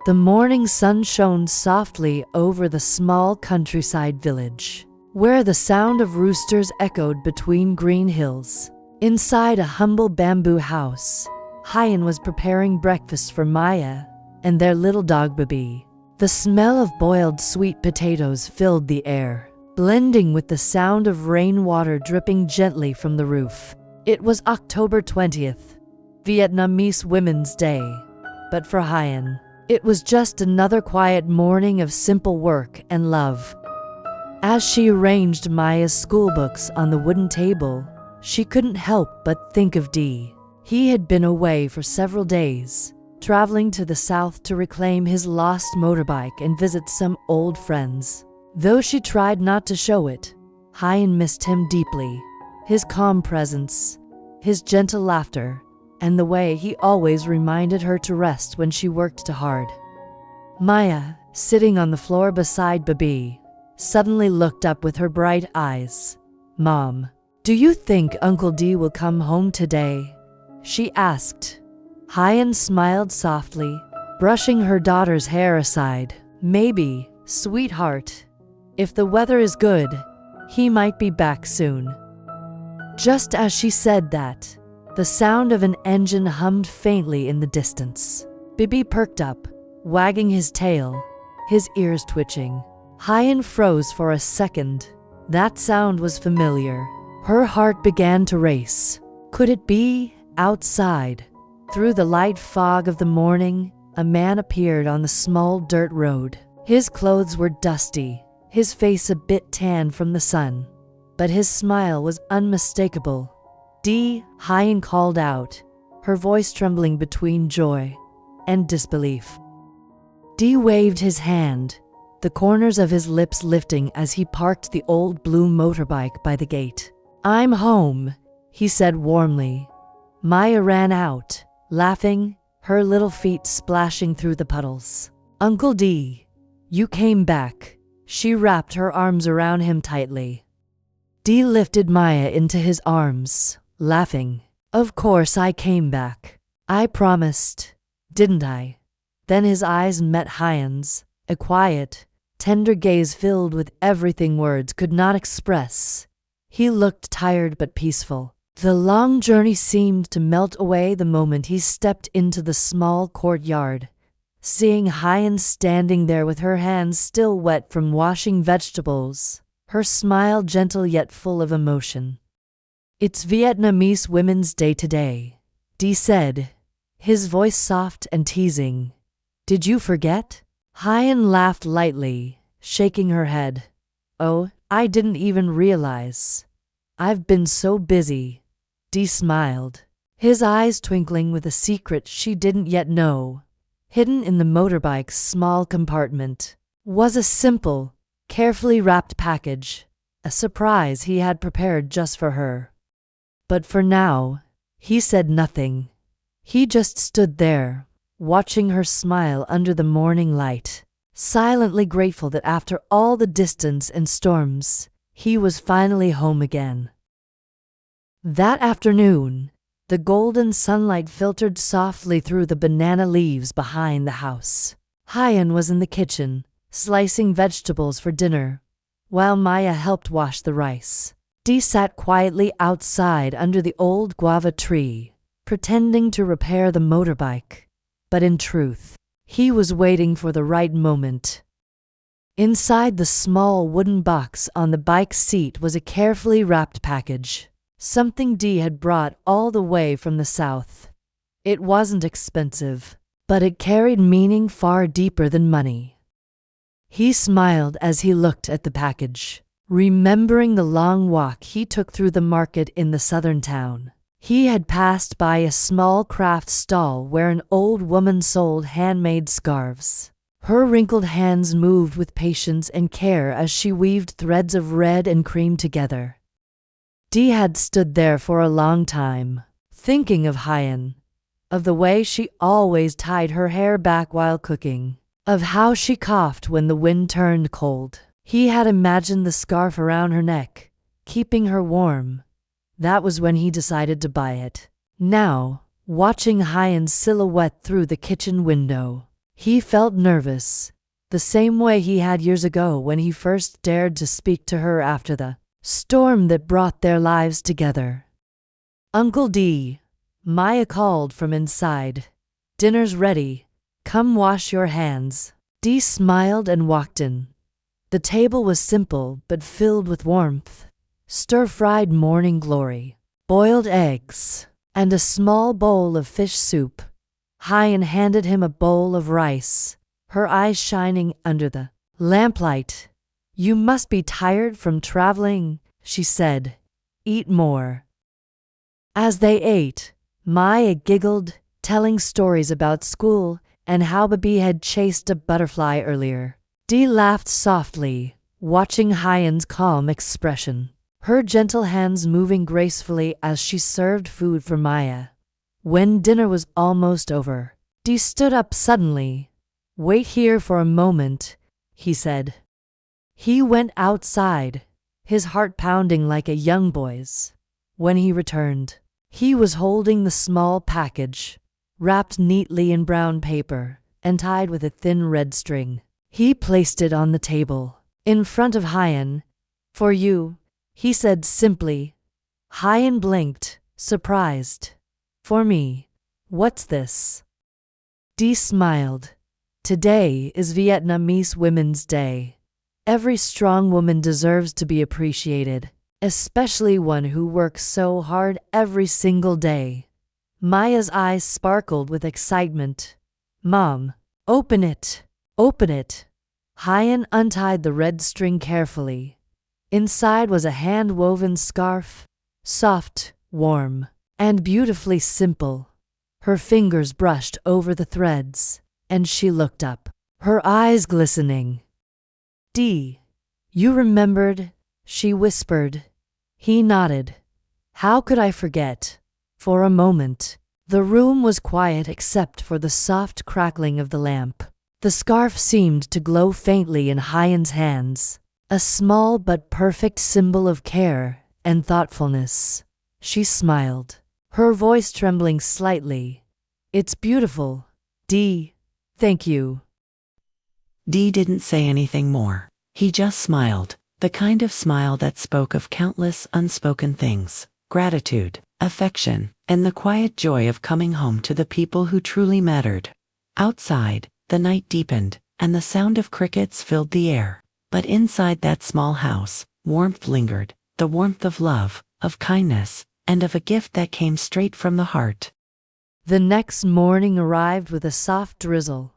The morning sun shone softly over the small countryside village, where the sound of roosters echoed between green hills. Inside a humble bamboo house, Huyen was preparing breakfast for Maya and their little dog Baby. The smell of boiled sweet potatoes filled the air, blending with the sound of rainwater dripping gently from the roof. It was October 20th, Vietnamese Women's Day, but for Huyen, it was just another quiet morning of simple work and love. As she arranged Maya's schoolbooks on the wooden table, she couldn't help but think of Dee. He had been away for several days, traveling to the south to reclaim his lost motorbike and visit some old friends. Though she tried not to show it, Huyen missed him deeply. His calm presence, his gentle laughter, and the way he always reminded her to rest when she worked too hard. Maya, sitting on the floor beside Baby, suddenly looked up with her bright eyes. "Mom, do you think Uncle D will come home today?" she asked. Huyen smiled softly, brushing her daughter's hair aside. "Maybe, sweetheart. If the weather is good, he might be back soon." Just as she said that, the sound of an engine hummed faintly in the distance. Baby perked up, wagging his tail, his ears twitching. Huyen froze for a second. That sound was familiar. Her heart began to race. Could it be outside? Through the light fog of the morning, a man appeared on the small dirt road. His clothes were dusty, his face a bit tan from the sun, but his smile was unmistakable. "Dee," Huyen called out, her voice trembling between joy and disbelief. Dee waved his hand, the corners of his lips lifting as he parked the old blue motorbike by the gate. "I'm home," he said warmly. Maya ran out, laughing, her little feet splashing through the puddles. "Uncle D, you came back." She wrapped her arms around him tightly. Dee lifted Maya into his arms, laughing. "Of course I came back. I promised, didn't I?" Then his eyes met Huyen's, a quiet, tender gaze filled with everything words could not express. He looked tired but peaceful. The long journey seemed to melt away the moment he stepped into the small courtyard. Seeing Huyen standing there with her hands still wet from washing vegetables, her smile gentle yet full of emotion. "It's Vietnamese Women's Day today," Dee said, his voice soft and teasing. "Did you forget?" Huyen laughed lightly, shaking her head. "Oh, I didn't even realize. I've been so busy." Dee smiled, his eyes twinkling with a secret she didn't yet know. Hidden in the motorbike's small compartment was a simple, carefully wrapped package, a surprise he had prepared just for her. But for now, he said nothing. He just stood there, watching her smile under the morning light, silently grateful that after all the distance and storms, he was finally home again. That afternoon, the golden sunlight filtered softly through the banana leaves behind the house. Huyen was in the kitchen, slicing vegetables for dinner, while Maya helped wash the rice. Dee sat quietly outside under the old guava tree, pretending to repair the motorbike, but in truth, he was waiting for the right moment. Inside the small wooden box on the bike's seat was a carefully wrapped package. Something Dee had brought all the way from the south. It wasn't expensive, but it carried meaning far deeper than money. He smiled as he looked at the package, remembering the long walk he took through the market in the southern town. He had passed by a small craft stall where an old woman sold handmade scarves. Her wrinkled hands moved with patience and care as she weaved threads of red and cream together. Dee had stood there for a long time, thinking of Huyen, of the way she always tied her hair back while cooking, of how she coughed when the wind turned cold. He had imagined the scarf around her neck, keeping her warm. That was when he decided to buy it. Now, watching Huyen's silhouette through the kitchen window, He felt nervous, the same way he had years ago when he first dared to speak to her after the storm that brought their lives together. "Uncle D," Maya called from inside. "Dinner's ready. Come wash your hands." D smiled and walked in. The table was simple but filled with warmth. Stir-fried morning glory, boiled eggs, and a small bowl of fish soup. Huyen handed him a bowl of rice, her eyes shining under the lamplight. "You must be tired from traveling," she said. "Eat more." As they ate, Maya giggled, telling stories about school and how Babi had chased a butterfly earlier. Dee laughed softly, watching Huyen's calm expression, her gentle hands moving gracefully as she served food for Maya. When dinner was almost over, Dee stood up suddenly. "Wait here for a moment," he said. He went outside, his heart pounding like a young boy's. When he returned, he was holding the small package, wrapped neatly in brown paper and tied with a thin red string. He placed it on the table, in front of Huyen. "For you," he said simply. Huyen blinked, surprised. "For me? What's this?" Dee smiled. "Today is Vietnamese Women's Day. Every strong woman deserves to be appreciated, especially one who works so hard every single day." Maya's eyes sparkled with excitement. "Mom, open it. Open it." Huyen untied the red string carefully. Inside was a hand-woven scarf, soft, warm, and beautifully simple. Her fingers brushed over the threads, and she looked up, her eyes glistening. "Dee, you remembered?" she whispered. He nodded. "How could I forget?" For a moment, the room was quiet except for the soft crackling of the lamp. The scarf seemed to glow faintly in Huyen's hands, a small but perfect symbol of care and thoughtfulness. She smiled, her voice trembling slightly. "It's beautiful, Dee. Thank you." Dee didn't say anything more. He just smiled, the kind of smile that spoke of countless unspoken things: gratitude, affection, and the quiet joy of coming home to the people who truly mattered. Outside, the night deepened, and the sound of crickets filled the air. But inside that small house, warmth lingered, the warmth of love, of kindness, and of a gift that came straight from the heart. The next morning arrived with a soft drizzle.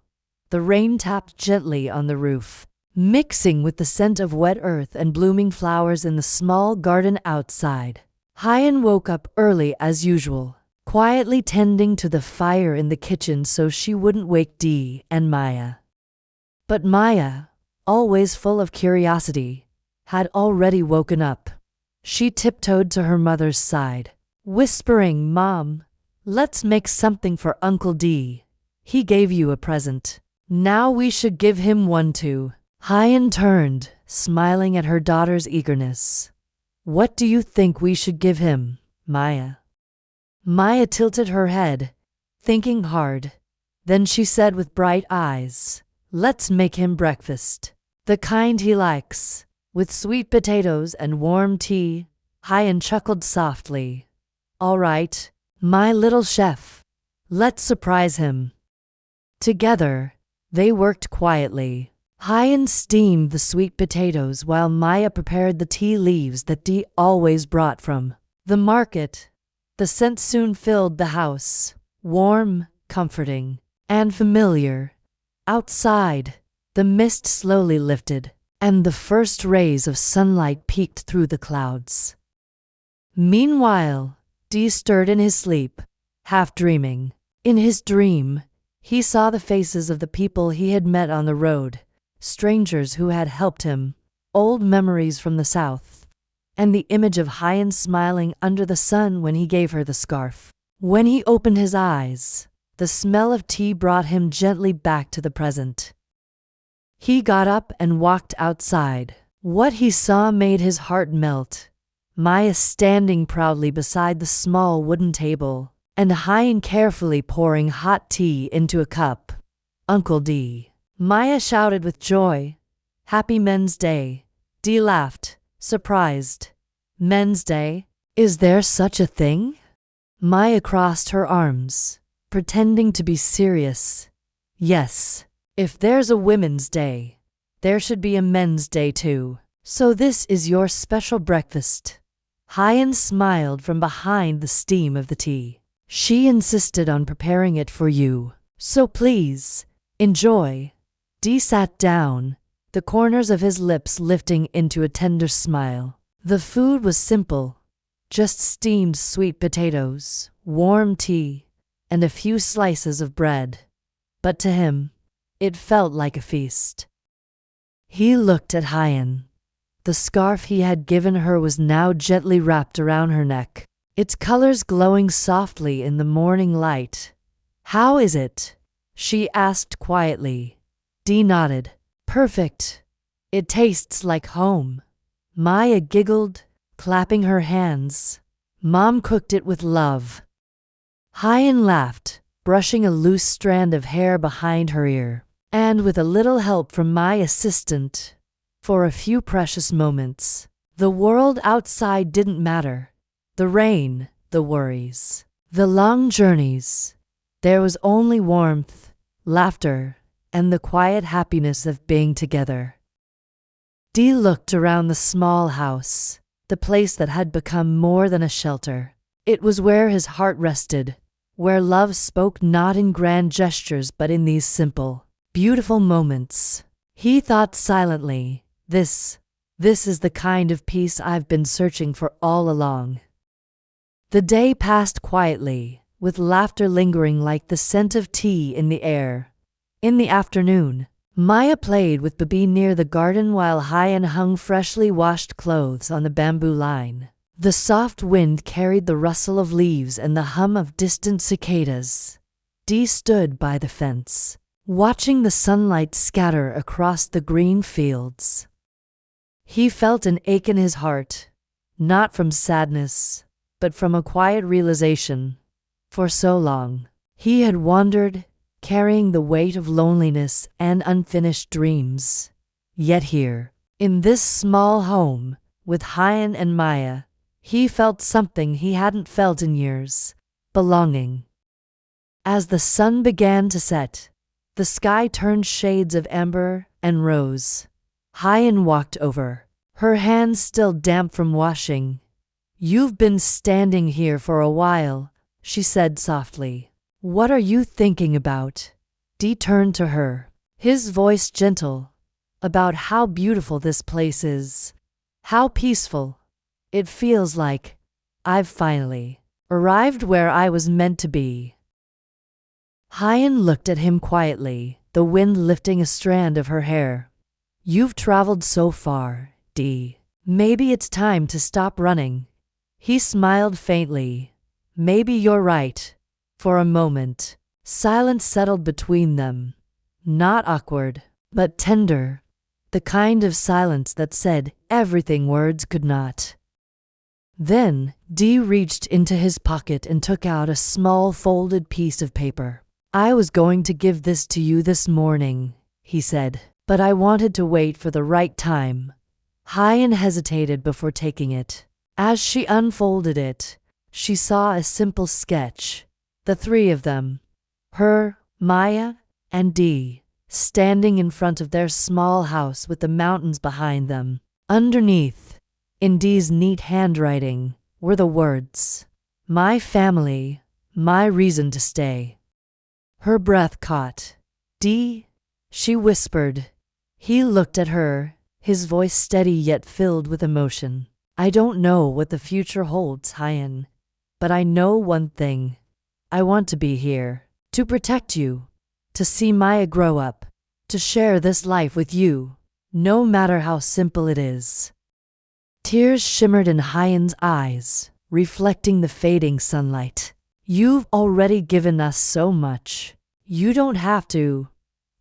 The rain tapped gently on the roof, mixing with the scent of wet earth and blooming flowers in the small garden outside. Huyen woke up early as usual, quietly tending to the fire in the kitchen so she wouldn't wake Dee and Maya. But Maya, always full of curiosity, had already woken up. She tiptoed to her mother's side, whispering, "Mom, let's make something for Uncle D. He gave you a present. Now we should give him one too." Huyen turned, smiling at her daughter's eagerness. "What do you think we should give him, Maya?" Maya tilted her head, thinking hard. Then she said with bright eyes, "Let's make him breakfast. The kind he likes, with sweet potatoes and warm tea." Huyen chuckled softly. "All right, my little chef. Let's surprise him." Together, they worked quietly. Huyen steamed the sweet potatoes while Maya prepared the tea leaves that Dee always brought from the market. The scent soon filled the house, warm, comforting, and familiar. Outside, the mist slowly lifted, and the first rays of sunlight peeked through the clouds. Meanwhile, Dee stirred in his sleep, half dreaming. In his dream, he saw the faces of the people he had met on the road, strangers who had helped him, old memories from the south, and the image of Huyen smiling under the sun when he gave her the scarf. When he opened his eyes, the smell of tea brought him gently back to the present. He got up and walked outside. What he saw made his heart melt. Maya standing proudly beside the small wooden table, and Huyen carefully pouring hot tea into a cup. Uncle D. Maya shouted with joy. Happy Men's Day. Dee laughed, surprised. Men's Day? Is there such a thing? Maya crossed her arms, pretending to be serious. Yes, if there's a Women's Day, there should be a Men's Day too. So this is your special breakfast. Huyen smiled from behind the steam of the tea. She insisted on preparing it for you. So please, enjoy. Dee sat down, the corners of his lips lifting into a tender smile. The food was simple, just steamed sweet potatoes, warm tea, and a few slices of bread. But to him, it felt like a feast. He looked at Huyen. The scarf he had given her was now gently wrapped around her neck, its colors glowing softly in the morning light. How is it? She asked quietly. Dee nodded. Perfect. It tastes like home. Maya giggled, clapping her hands. Mom cooked it with love. Huyen laughed, brushing a loose strand of hair behind her ear. And with a little help from my assistant, for a few precious moments, the world outside didn't matter. The rain, the worries, the long journeys. There was only warmth, laughter, and the quiet happiness of being together. Dee looked around the small house, the place that had become more than a shelter. It was where his heart rested, where love spoke not in grand gestures but in these simple, beautiful moments. He thought silently, This is the kind of peace I've been searching for all along. The day passed quietly, with laughter lingering like the scent of tea in the air. In the afternoon, Maya played with Baby near the garden while Huyen hung freshly washed clothes on the bamboo line. The soft wind carried the rustle of leaves and the hum of distant cicadas. Dee stood by the fence, watching the sunlight scatter across the green fields. He felt an ache in his heart, not from sadness, but from a quiet realization. For so long, he had wandered, carrying the weight of loneliness and unfinished dreams. Yet here, in this small home, with Huyen and Maya, he felt something he hadn't felt in years: belonging. As the sun began to set, the sky turned shades of amber and rose. Huyen walked over, her hands still damp from washing. You've been standing here for a while, she said softly. What are you thinking about? Dee turned to her, his voice gentle. About how beautiful this place is. How peaceful. It feels like I've finally arrived where I was meant to be. Huyen looked at him quietly, the wind lifting a strand of her hair. You've traveled so far, Dee. Maybe it's time to stop running. He smiled faintly. Maybe you're right. For a moment, silence settled between them. Not awkward, but tender. The kind of silence that said everything words could not. Then, Dee reached into his pocket and took out a small folded piece of paper. I was going to give this to you this morning, he said, but I wanted to wait for the right time. Huyen hesitated before taking it. As she unfolded it, she saw a simple sketch. The three of them, her, Maya, and Dee, standing in front of their small house with the mountains behind them. Underneath, in Dee's neat handwriting, were the words, My family, my reason to stay. Her breath caught. Dee, she whispered. He looked at her, his voice steady yet filled with emotion. I don't know what the future holds, Huyen, but I know one thing. I want to be here, to protect you, to see Maya grow up, to share this life with you, no matter how simple it is. Tears shimmered in Huyen's eyes, reflecting the fading sunlight. You've already given us so much. You don't have to.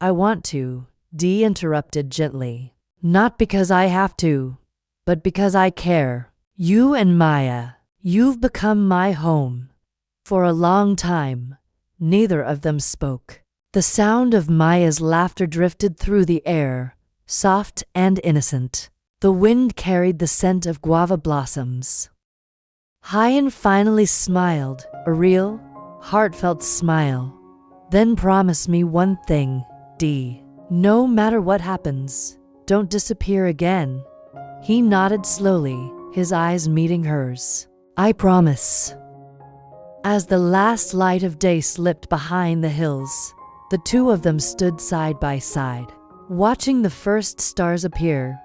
I want to, Dee interrupted gently. Not because I have to, but because I care. You and Maya, you've become my home. For a long time, neither of them spoke. The sound of Maya's laughter drifted through the air, soft and innocent. The wind carried the scent of guava blossoms. Huyen finally smiled, a real, heartfelt smile. Then promise me one thing, Dee. No matter what happens, don't disappear again. He nodded slowly, his eyes meeting hers. I promise. As the last light of day slipped behind the hills, the two of them stood side by side, watching the first stars appear.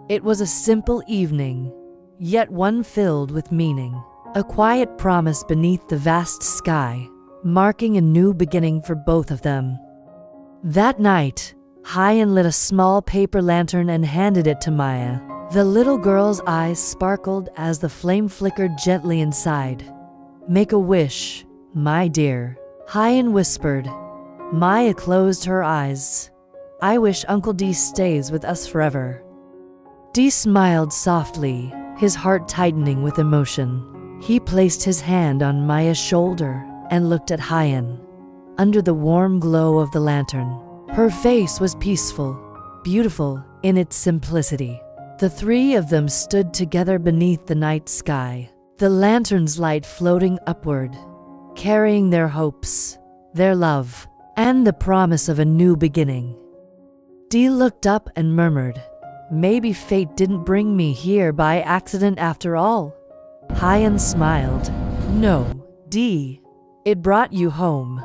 It was a simple evening, yet one filled with meaning. A quiet promise beneath the vast sky, marking a new beginning for both of them. That night, Huyen lit a small paper lantern and handed it to Maya. The little girl's eyes sparkled as the flame flickered gently inside. Make a wish, my dear, Huyen whispered. Maya closed her eyes. I wish Uncle Dee stays with us forever. Dee smiled softly, his heart tightening with emotion. He placed his hand on Maya's shoulder and looked at Huyen. Under the warm glow of the lantern, her face was peaceful, beautiful in its simplicity. The three of them stood together beneath the night sky, the lantern's light floating upward, carrying their hopes, their love, and the promise of a new beginning. Dee looked up and murmured, maybe fate didn't bring me here by accident after all. Huyen smiled. No, Dee. It brought you home.